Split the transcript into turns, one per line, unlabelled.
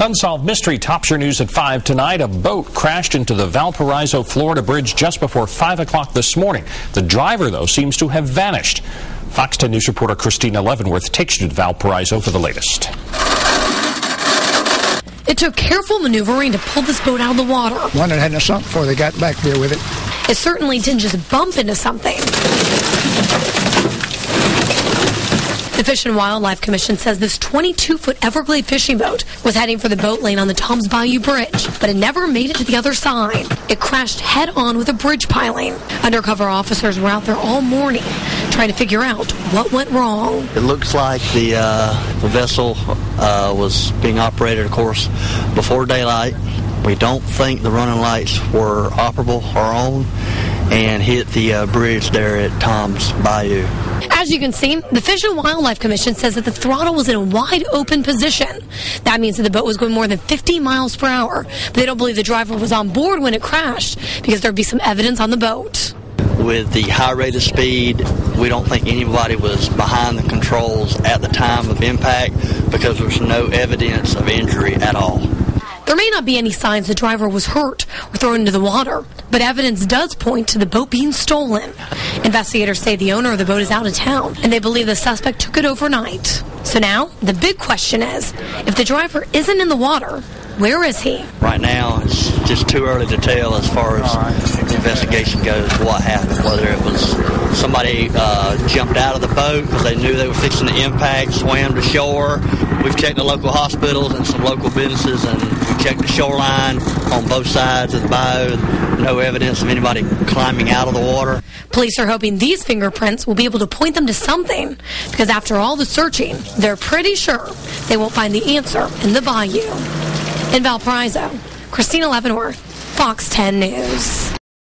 Unsolved mystery tops your news at 5 tonight. A boat crashed into the Valparaiso, Florida bridge just before 5 o'clock this morning. The driver, though, seems to have vanished. Fox 10 News reporter Christina Leavenworth takes you to Valparaiso for the latest.
It took careful maneuvering to pull this boat out of the water.
One that hadn't sunk before they got back there with it.
It certainly didn't just bump into something. The Fish and Wildlife Commission says this 22-foot Everglade fishing boat was heading for the boat lane on the Toms Bayou Bridge, but it never made it to the other side. It crashed head-on with a bridge piling. Undercover officers were out there all morning trying to figure out what went wrong.
It looks like the vessel was being operated, of course, before daylight. We don't think the running lights were operable or on and hit the bridge there at Toms Bayou.
As you can see, the Fish and Wildlife Commission says that the throttle was in a wide open position. That means that the boat was going more than 50 miles per hour. But they don't believe the driver was on board when it crashed because there'd be some evidence on the boat.
With the high rate of speed, we don't think anybody was behind the controls at the time of impact because there's no evidence of injury at all.
There may not be any signs the driver was hurt or thrown into the water, but evidence does point to the boat being stolen. Investigators say the owner of the boat is out of town, and they believe the suspect took it overnight. So now, the big question is, if the driver isn't in the water, where is he?
Right now, it's just too early to tell as far as the investigation goes what happened, whether it was somebody jumped out of the boat because they knew they were fixing the impact, swam to shore. We've checked the local hospitals and some local businesses, and we checked the shoreline on both sides of the bayou. No evidence of anybody climbing out of the water.
Police are hoping these fingerprints will be able to point them to something, because after all the searching, they're pretty sure they won't find the answer in the bayou. In Valparaiso, Christina Leavenworth, Fox 10 News.